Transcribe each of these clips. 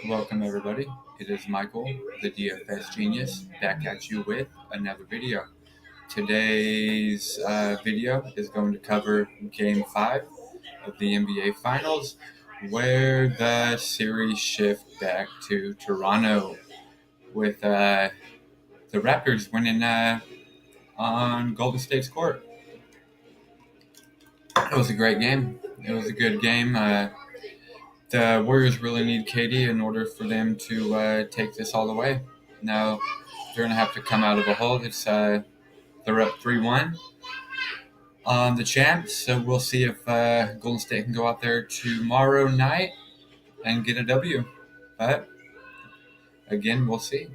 Welcome, everybody. It is Michael, the DFS Genius, back at you with another video. Today's video is going to cover Game 5 of the NBA Finals, where the series shift back to Toronto with the Raptors winning on Golden State's court. It was a great game. It was a good game. The Warriors really need KD in order for them to take this all the way. Now, they're going to have to come out of a hole. They're up 3-1 on the champs, so we'll see if Golden State can go out there tomorrow night and get a W. But, again, we'll see.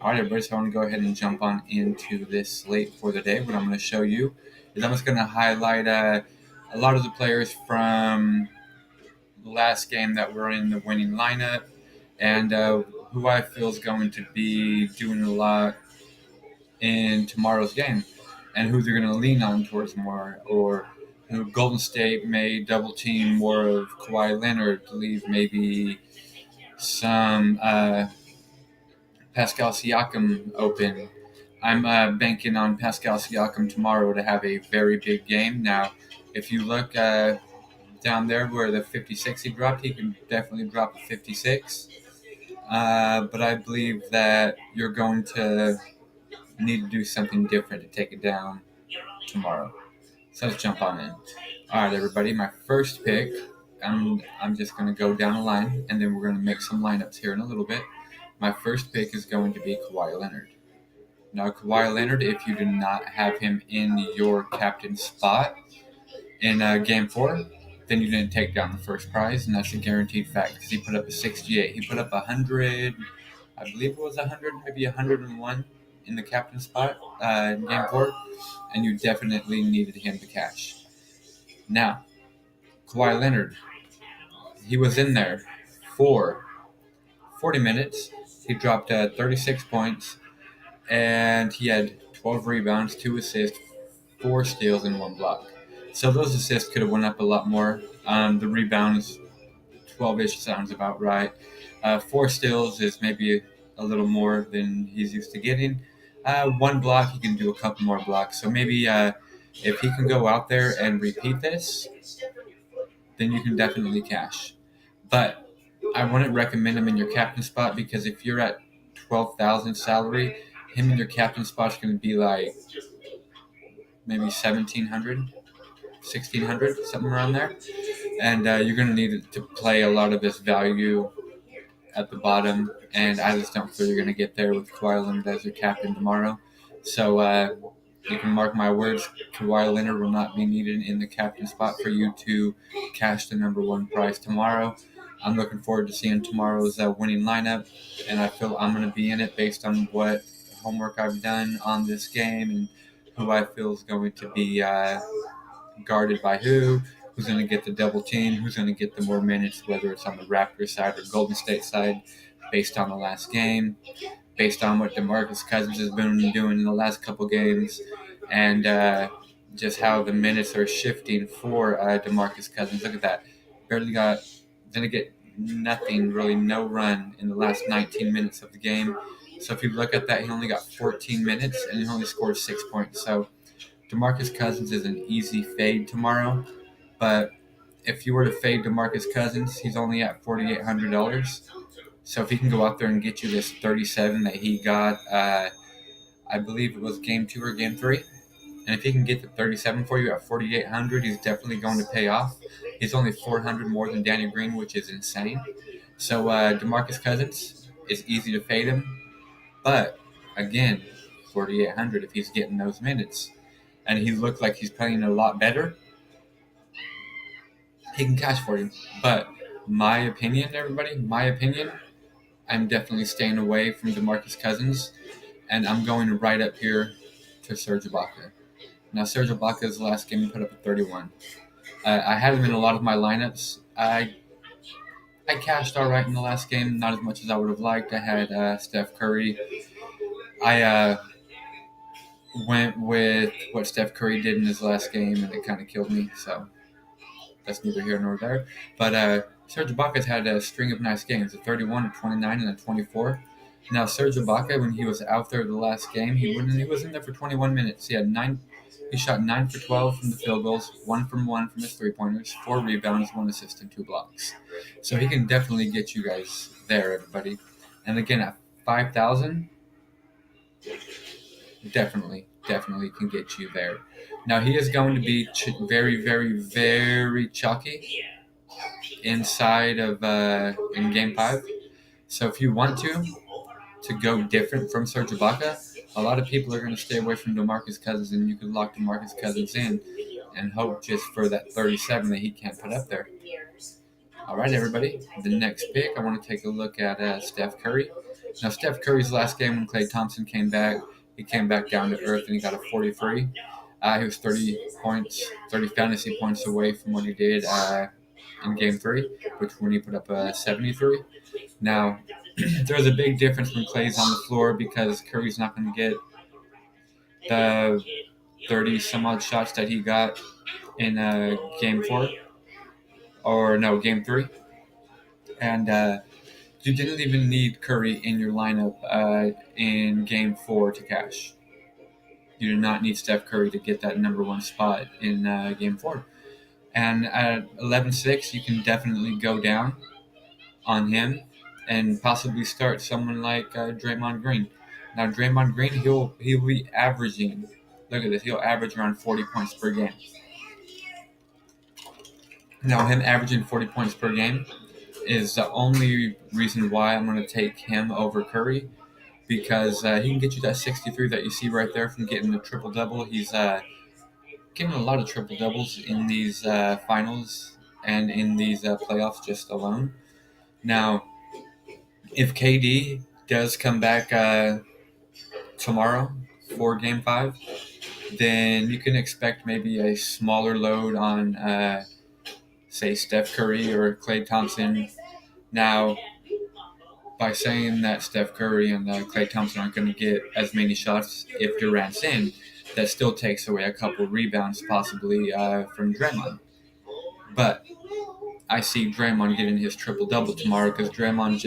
All right, everybody, so I want to go ahead and jump on into this slate for the day. What I'm going to show you is I'm just going to highlight a lot of the players from the last game that were in the winning lineup and who I feel is going to be doing a lot in tomorrow's game and who they're going to lean on towards more, or who Golden State may double team more of Kawhi Leonard to leave maybe some Pascal Siakam open. I'm banking on Pascal Siakam tomorrow to have a very big game. Now, if you look down there where the 56 he dropped, he can definitely drop a 56. But I believe that you're going to need to do something different to take it down tomorrow. So let's jump on in. All right, everybody. My first pick, I'm just going to go down the line, and then we're going to make some lineups here in a little bit. My first pick is going to be Kawhi Leonard. Now, Kawhi Leonard, if you do not have him in your captain spot in Game 4, then you didn't take down the first prize, and that's a guaranteed fact because he put up a 68. He put up 100, I believe it was 100, maybe 101 in the captain spot in Game 4, and you definitely needed him to cash. Now, Kawhi Leonard, he was in there for 40 minutes. He dropped 36 points, and he had 12 rebounds, 2 assists, 4 steals, and 1 block. So those assists could have went up a lot more. The rebounds, 12-ish sounds about right. 4 steals is maybe a little more than he's used to getting. 1 block, he can do a couple more blocks. So maybe if he can go out there and repeat this, then you can definitely cash. But I wouldn't recommend him in your captain spot because if you're at 12,000 salary, him in your captain spot is going to be like maybe 1,700, 1,600, something around there. And you're going to need to play a lot of this value at the bottom. And I just don't feel you're going to get there with Kawhi Leonard as your captain tomorrow. So you can mark my words, Kawhi Leonard will not be needed in the captain spot for you to cash the number 1 prize tomorrow. I'm looking forward to seeing tomorrow's winning lineup, and I feel I'm going to be in it based on what homework I've done on this game and who I feel is going to be guarded by who's going to get the double team, who's going to get the more minutes, whether it's on the Raptors side or Golden State side, based on the last game, based on what DeMarcus Cousins has been doing in the last couple games, and just how the minutes are shifting for DeMarcus Cousins. Look at that. Didn't get nothing, really no run in the last 19 minutes of the game. So if you look at that, he only got 14 minutes and he only scored 6 points. So DeMarcus Cousins is an easy fade tomorrow. But if you were to fade DeMarcus Cousins, he's only at $4,800. So if he can go out there and get you this 37 that he got, I believe it was Game 2 or Game 3, and if he can get the 37 for you at 4,800, he's definitely going to pay off. He's only 400 more than Danny Green, which is insane. So DeMarcus Cousins is easy to fade him, but again, 4,800 if he's getting those minutes, and he looked like he's playing a lot better, he can cash for you. But my opinion, everybody, I'm definitely staying away from DeMarcus Cousins, and I'm going right up here to Serge Ibaka. Now, Serge Ibaka's last game, he put up a 31. I had him in a lot of my lineups. I cashed all right in the last game, not as much as I would have liked. I had Steph Curry. I went with what Steph Curry did in his last game, and it kind of killed me. So that's neither here nor there. But Serge Ibaka's had a string of nice games, a 31, a 29, and a 24. Now Serge Ibaka, when he was out there the last game, he was in there for 21 minutes. He shot 9 for 12 from the field goals, 1 from 1 from his 3-pointers, 4 rebounds, 1 assist, and 2 blocks. So he can definitely get you guys there, everybody. And again, at 5,000, definitely can get you there. Now he is going to be very, very, very chalky inside of in Game 5. So if you want to go different from Serge Ibaka, a lot of people are going to stay away from DeMarcus Cousins, and you can lock DeMarcus Cousins in and hope just for that 37 that he can't put up there. All right, everybody. The next pick, I want to take a look at Steph Curry. Now, Steph Curry's last game when Klay Thompson came back, he came back down to earth and he got a 43. He was 30 fantasy points away from what he did in Game 3, which when he put up a 73. Now, there's a big difference when Klay's on the floor because Curry's not going to get the 30-some-odd shots that he got in Game 4. Or no, Game 3. And you didn't even need Curry in your lineup in Game 4 to cash. You do not need Steph Curry to get that number 1 spot in Game 4. And at 11-6, you can definitely go down on him and possibly start someone like Draymond Green. Now, Draymond Green, he'll be averaging, look at this, he'll average around 40 points per game. Now, him averaging 40 points per game is the only reason why I'm going to take him over Curry, because he can get you that 63 that you see right there from getting the triple-double. He's getting a lot of triple-doubles in these finals and in these playoffs just alone. Now, if KD does come back tomorrow for Game 5, then you can expect maybe a smaller load on, say, Steph Curry or Klay Thompson. Now, by saying that Steph Curry and Klay Thompson aren't going to get as many shots if Durant's in, that still takes away a couple rebounds possibly from Draymond. But I see Draymond getting his triple-double tomorrow because Draymond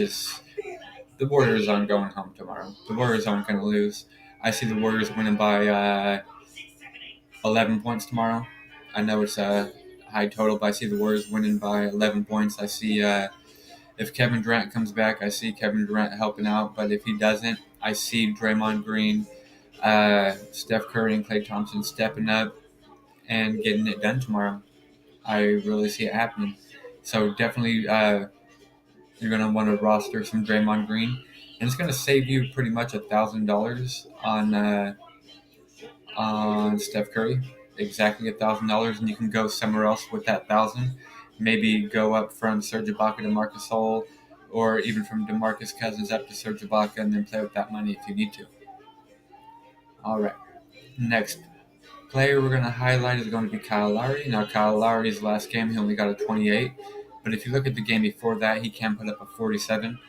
the Warriors aren't going home tomorrow. The Warriors aren't going to lose. I see the Warriors winning by 11 points tomorrow. I know it's a high total, but I see the Warriors winning by 11 points. I see if Kevin Durant comes back, I see Kevin Durant helping out. But if he doesn't, I see Draymond Green, Steph Curry, and Klay Thompson stepping up and getting it done tomorrow. I really see it happening. So definitely you're going to want to roster some Draymond Green. And it's going to save you pretty much $1,000 on Steph Curry. Exactly $1,000, and you can go somewhere else with that $1,000. Maybe go up from Serge Ibaka to Marcus Gasol, or even from DeMarcus Cousins up to Serge Ibaka, and then play with that money if you need to. All right. Next player we're going to highlight is going to be Kyle Lowry. Now, Kyle Lowry's last game, he only got a 28. But if you look at the game before that, he can put up a 47.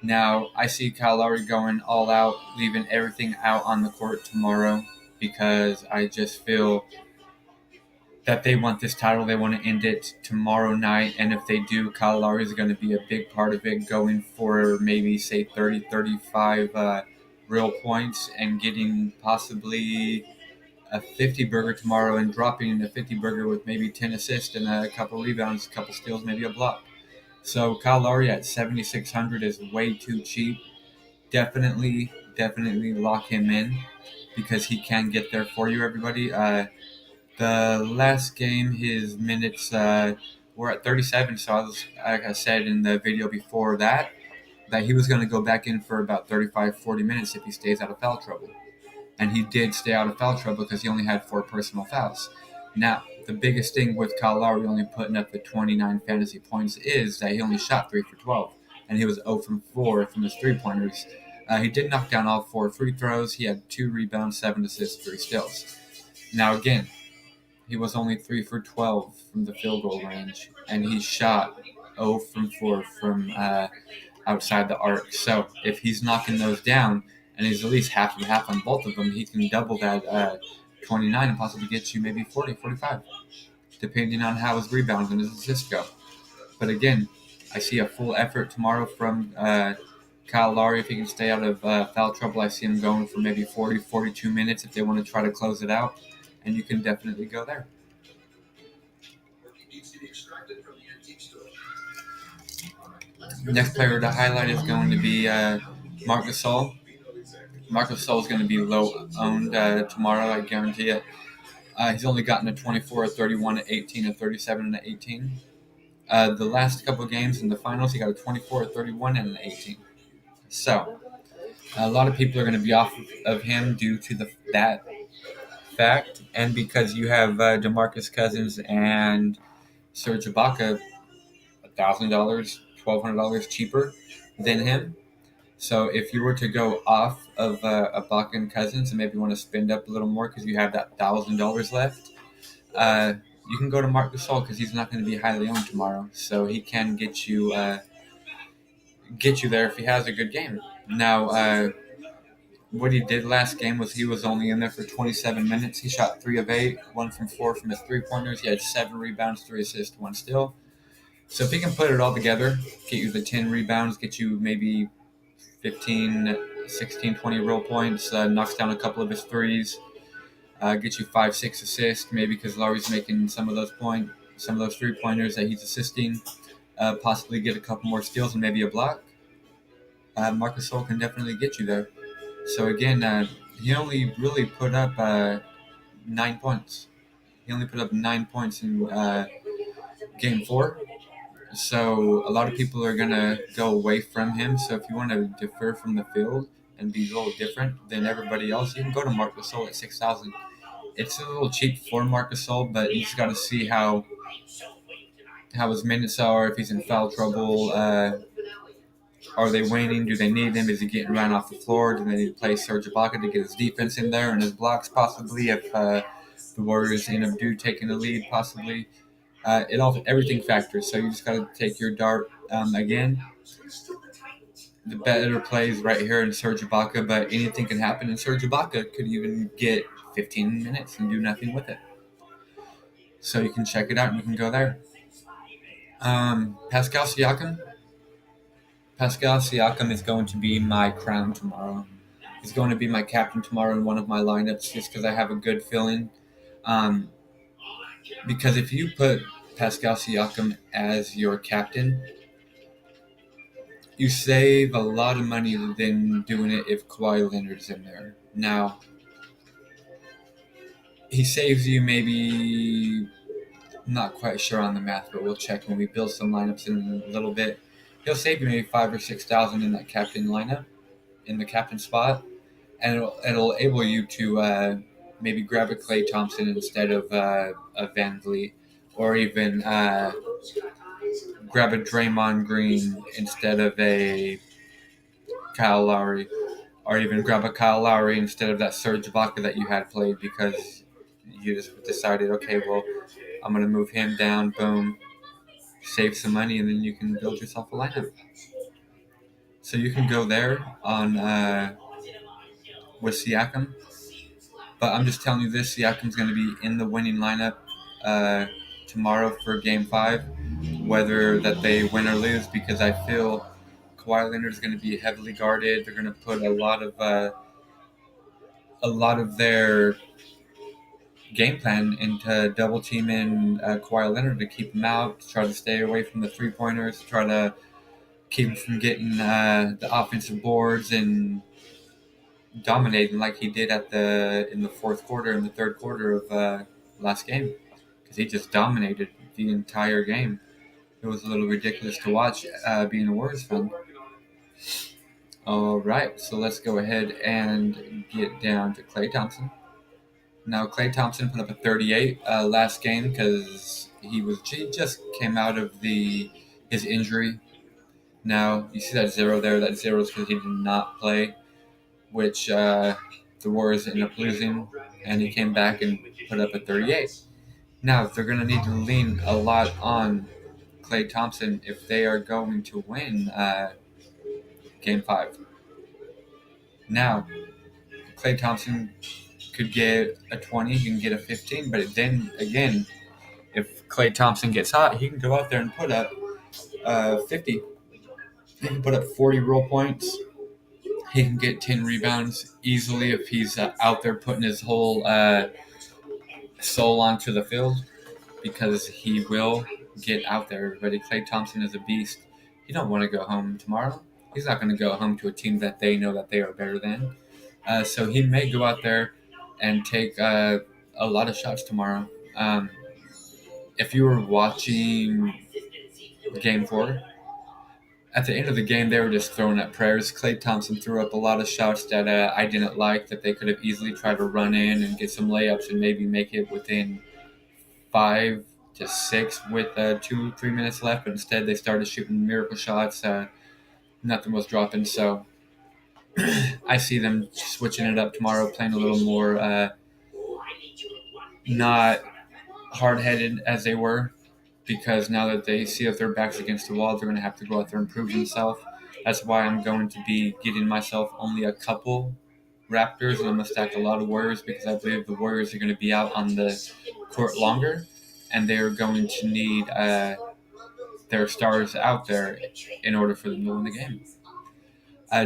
Now, I see Kyle Lowry going all out, leaving everything out on the court tomorrow because I just feel that they want this title. They want to end it tomorrow night. And if they do, Kyle Lowry is going to be a big part of it, going for maybe, say, 30, 35 real points and getting possibly a 50-burger tomorrow and dropping a 50-burger with maybe 10 assists and a couple rebounds, a couple steals, maybe a block. So Kyle Lowry at 7,600 is way too cheap. Definitely lock him in because he can get there for you, everybody. The last game, his minutes were at 37, so like I said in the video before that he was going to go back in for about 35, 40 minutes if he stays out of foul trouble. And he did stay out of foul trouble because he only had 4 personal fouls. Now, the biggest thing with Kyle Lowry only putting up the 29 fantasy points is that he only shot 3 for 12, and he was 0 from 4 from his 3-pointers. He did knock down all 4 free throws. He had 2 rebounds, 7 assists, 3 steals. Now, again, he was only 3 for 12 from the field goal range, and he shot 0 from 4 from outside the arc. So if he's knocking those down, and he's at least half and half on both of them, he can double that 29 and possibly get you maybe 40, 45, depending on how his rebounds and his assists go. But again, I see a full effort tomorrow from Kyle Lowry. If he can stay out of foul trouble, I see him going for maybe 40, 42 minutes if they want to try to close it out. And you can definitely go there. Next player to highlight is going to be Marc Gasol. Marc Gasol is going to be low owned tomorrow, I guarantee it. He's only gotten a 24, a 31, a 18, a 37, and an 18. The last couple of games in the finals, he got a 24, a 31, and an 18. So, a lot of people are going to be off of him due to that fact, and because you have DeMarcus Cousins and Serge Ibaka $1,000, $1,200 cheaper than him. So if you were to go off of Ibaka and Cousins and maybe want to spend up a little more because you have that $1,000 left, you can go to Marc Gasol because he's not going to be highly owned tomorrow. So he can get you there if he has a good game. Now, what he did last game was he was only in there for 27 minutes. He shot 3 of 8, 1 from 4 from his 3-pointers. He had 7 rebounds, 3 assists, 1 steal. So if he can put it all together, get you the 10 rebounds, get you maybe 15, 16, 20 real points, knocks down a couple of his threes, get you 5, 6 assists, maybe because Lowry's making some of those 3-pointers that he's assisting, possibly get a couple more steals and maybe a block. Marc Gasol can definitely get you there. So again, he only really put up 9 points. He only put up 9 points in Game 4. So a lot of people are going to go away from him. So if you want to defer from the field and be a little different than everybody else, you can go to Marc Gasol at $6,000. It's a little cheap for Marc Gasol, but you just got to see how his minutes are, if he's in foul trouble. Are they waning? Do they need him? Is he getting ran off the floor? Do they need to play Serge Ibaka to get his defense in there and his blocks possibly if the Warriors end up taking the lead possibly? Everything factors. So you just got to take your dart. Again, the better plays right here in Serge Ibaka, but anything can happen. And Serge Ibaka could even get 15 minutes and do nothing with it. So you can check it out and you can go there. Pascal Siakam. Pascal Siakam is going to be my crown tomorrow. He's going to be my captain tomorrow in one of my lineups just because I have a good feeling. Because if you put Pascal Siakam as your captain, you save a lot of money than doing it if Kawhi Leonard's in there. Now, he saves you maybe, not quite sure on the math, but we'll check when we build some lineups in a little bit. He'll save you maybe $5,000 or $6,000 in that captain lineup, in the captain spot, and it'll enable you to maybe grab a Klay Thompson instead of a Van Vliet, or even grab a Draymond Green instead of a Kyle Lowry, or even grab a Kyle Lowry instead of that Serge Ibaka that you had played because you just decided, okay, well, I'm going to move him down, boom, save some money, and then you can build yourself a lineup. So you can go there on with Siakam. But I'm just telling you this, Siakam's going to be in the winning lineup tomorrow for Game 5, whether that they win or lose, because I feel Kawhi Leonard is going to be heavily guarded. They're going to put a lot of their game plan into double teaming Kawhi Leonard to keep him out, to try to stay away from the 3-pointers, to try to keep him from getting the offensive boards and dominating like he did in the fourth quarter and the third quarter of last game, because he just dominated the entire game. It was a little ridiculous to watch being a Warriors fan. All right, so let's go ahead and get down to Klay Thompson. Now, Klay Thompson put up a 38 last game because he just came out of his injury. Now, you see that 0 there. That 0 is because he did not play, which the Warriors ended up losing, and he came back and put up a 38. Now, they're going to need to lean a lot on Klay Thompson if they are going to win Game 5. Now, Klay Thompson could get a 20, he can get a 15, but then again, if Klay Thompson gets hot, he can go out there and put up 50. He can put up 40 roll points. He can get 10 rebounds easily if he's out there putting his whole soul onto the field, because he will get out there. Everybody, Klay Thompson is a beast. He don't want to go home tomorrow. He's not going to go home to a team that they know that they are better than. So he may go out there and take a lot of shots tomorrow. If you were watching Game 4, at the end of the game, they were just throwing up prayers. Klay Thompson threw up a lot of shots that I didn't like, that they could have easily tried to run in and get some layups and maybe make it within 5 to 6 with 2-3 minutes left. But instead, they started shooting miracle shots. Nothing was dropping. So I see them switching it up tomorrow, playing a little more not hard-headed as they were, because now that they see that their backs against the wall, they're going to have to go out there and prove themselves. That's why I'm going to be getting myself only a couple Raptors, and I'm going to stack a lot of Warriors, because I believe the Warriors are going to be out on the court longer, and they're going to need their stars out there in order for them to win the game.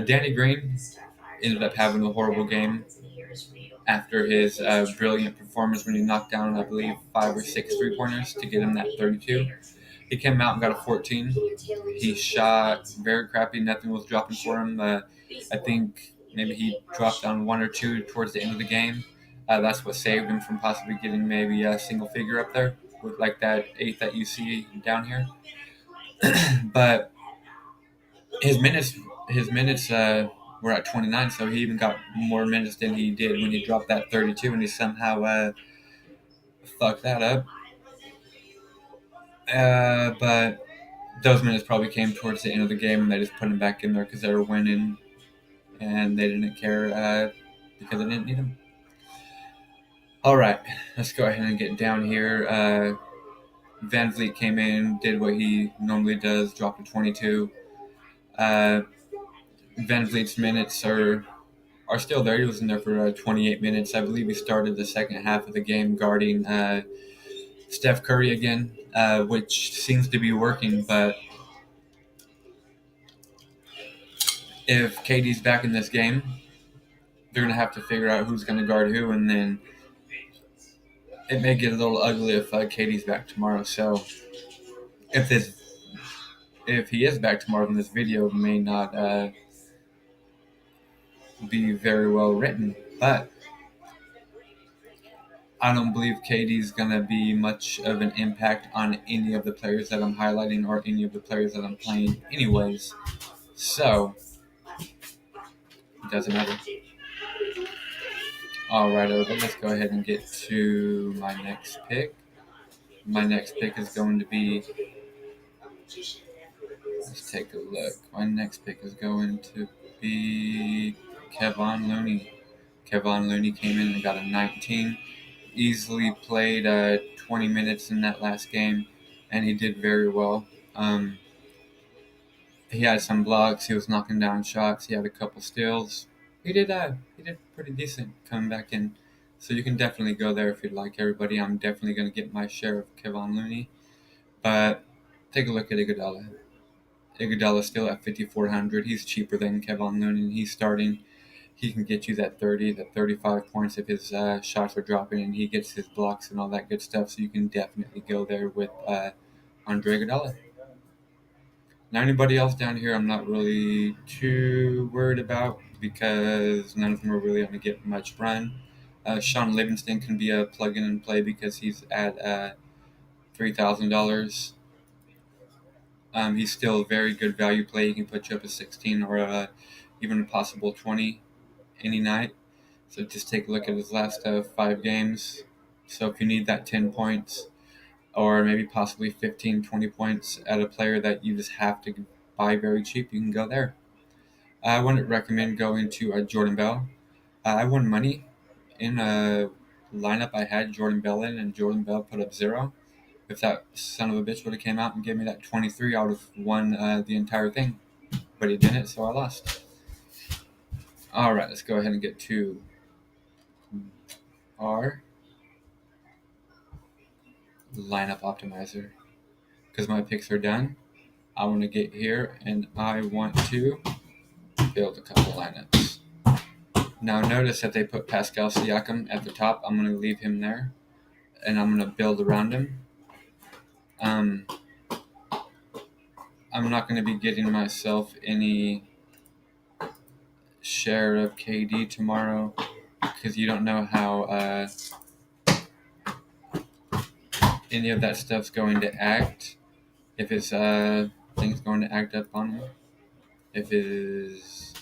Danny Green ended up having a horrible game after his brilliant performance when he knocked down, I believe, 5 or 6 3-pointers to get him that 32. He came out and got a 14. He shot very crappy. Nothing was dropping for him. I think maybe he dropped on 1 or 2 towards the end of the game. That's what saved him from possibly getting maybe a single figure up there with like that 8 that you see down here. But his minutes were at 29, so he even got more minutes than he did when he dropped that 32, and he somehow fucked that up. But those minutes probably came towards the end of the game, and they just put him back in there because they were winning, and they didn't care because they didn't need him. All right, let's go ahead and get down here. Van Vliet came in, did what he normally does, dropped a 22. Van Vliet's minutes are still there. He was in there for 28 minutes. I believe he started the second half of the game guarding Steph Curry again, which seems to be working. But if KD's back in this game, they're going to have to figure out who's going to guard who, and then it may get a little ugly if KD's back tomorrow. So if he is back tomorrow, then this video may not be very well written. But I don't believe KD's going to be much of an impact on any of the players that I'm highlighting or any of the players that I'm playing anyways. So, it doesn't matter. All right, everybody, let's go ahead and get to my next pick. My next pick is going to be... Let's take a look. My next pick is going to be Kevon Looney. Kevon Looney came in and got a 19. Easily played 20 minutes in that last game, and he did very well. He had some blocks. He was knocking down shots. He had a couple steals. He did pretty decent coming back in. So you can definitely go there if you'd like, everybody. I'm definitely going to get my share of Kevon Looney. But take a look at Iguodala. Iguodala's still at 5,400. He's cheaper than Kevon Looney, and he's starting. He can get you that 30, that 35 points if his shots are dropping, and he gets his blocks and all that good stuff. So you can definitely go there with Andre Iguodala. Now, anybody else down here, I'm not really too worried about because none of them are really going to get much run. Sean Livingston can be a plug-in and play because he's at $3,000. He's still a very good value play. He can put you up a 16 or even a possible 20 any night. So just take a look at his last 5 games. So if you need that 10 points or maybe possibly 15, 20 points at a player that you just have to buy very cheap, you can go there. I wouldn't recommend going to Jordan Bell. I won money in a lineup I had Jordan Bell in, and Jordan Bell put up 0. If that son of a bitch would have came out and gave me that 23, I would have won the entire thing. But he didn't, so I lost. All right, let's go ahead and get to our lineup optimizer because my picks are done. I want to get here and I want to build a couple lineups. Now notice that they put Pascal Siakam at the top. I'm going to leave him there, and I'm going to build around him. I'm not going to be getting myself any share of KD tomorrow because you don't know how any of that stuff's going to act. If it's things going to act up on him. If it is,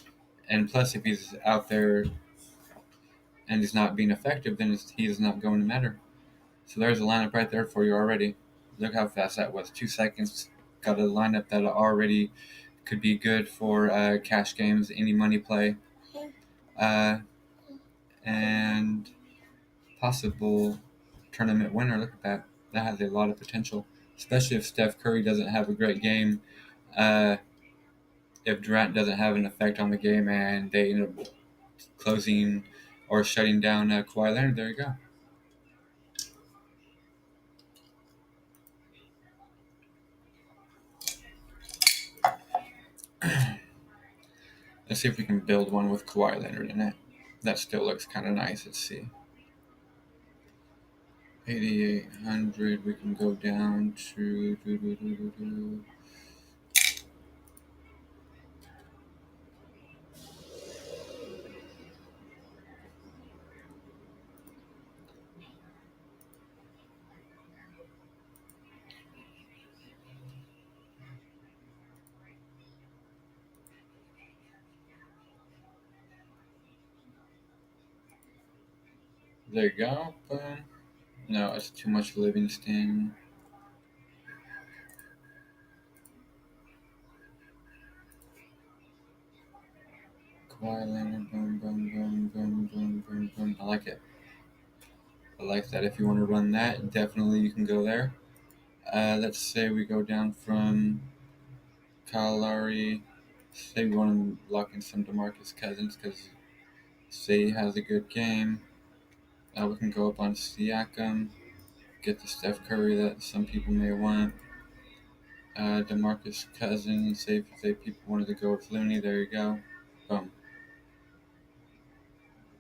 and plus if he's out there and he's not being effective, then he is not going to matter. So there's a lineup right there for you already. Look how fast that was. 2 seconds. Got a lineup that already could be good for cash games, any money play, and possible tournament winner. Look at that. That has a lot of potential, especially if Steph Curry doesn't have a great game. If Durant doesn't have an effect on the game and they end up closing or shutting down Kawhi Leonard, there you go. Let's see if we can build one with Kawhi Leonard in it. That still looks kind of nice. Let's see. 8,800. We can go down to. There you go. Boom. No, it's too much Livingston. Kawhi Leonard. Boom, boom, boom, boom, boom, boom, boom. I like it. I like that. If you want to run that, definitely you can go there. Let's say we go down from Kyle Lowry. Say we want to lock in some DeMarcus Cousins because say he has a good game. We can go up on Siakam, get the Steph Curry that some people may want. DeMarcus Cousins, say people wanted to go with Looney, there you go. Boom.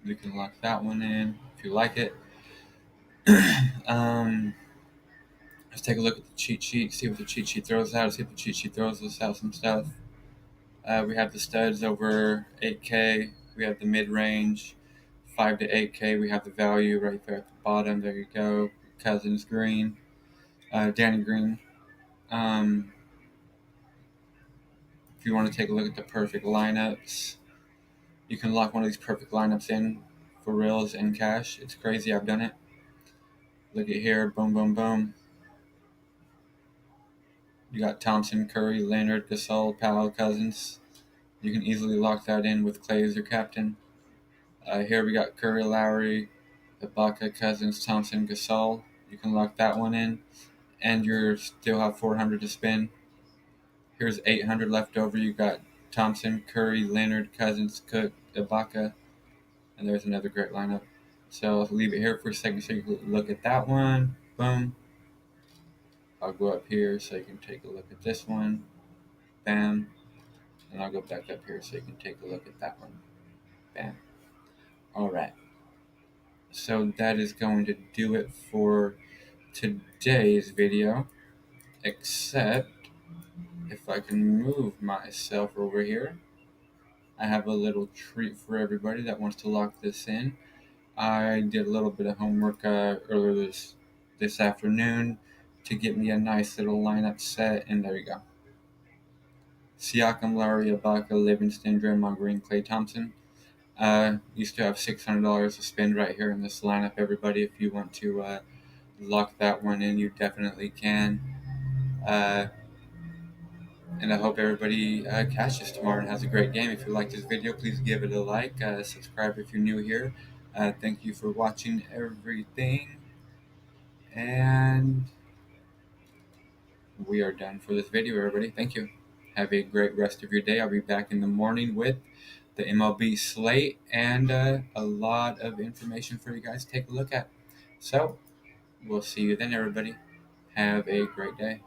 You can lock that one in if you like it. Let's take a look at the cheat sheet, see what the cheat sheet throws out, see if the cheat sheet throws us out some stuff. We have the studs over 8K. We have the mid-range, 5 to 8K. We have the value right there at the bottom. There you go. Cousins Green, Danny Green. If you want to take a look at the perfect lineups, you can lock one of these perfect lineups in for reals and cash. It's crazy. I've done it. Look at here. Boom, boom, boom. You got Thompson, Curry, Leonard, Gasol, Powell, Cousins. You can easily lock that in with Clay as your captain. Here we got Curry, Lowry, Ibaka, Cousins, Thompson, Gasol. You can lock that one in, and you still have 400 to spend. Here's 800 left over. You got Thompson, Curry, Leonard, Cousins, Cook, Ibaka, and there's another great lineup. So I'll leave it here for a second so you can look at that one. Boom. I'll go up here so you can take a look at this one. Bam. And I'll go back up here so you can take a look at that one. Bam. All right. So that is going to do it for today's video, except if I can move myself over here. I have a little treat for everybody that wants to lock this in. I did a little bit of homework earlier this afternoon to get me a nice little lineup set, and there you go. Siakam, Lowry, Ibaka, Livingston, Draymond Green, Klay Thompson. You still have $600 to spend right here in this lineup, everybody. If you want to lock that one in, you definitely can. And I hope everybody catches tomorrow and has a great game. If you like this video, please give it a like. Subscribe if you're new here. Thank you for watching everything. And we are done for this video, everybody. Thank you. Have a great rest of your day. I'll be back in the morning with the MLB slate and a lot of information for you guys to take a look at. So, we'll see you then, everybody. Have a great day.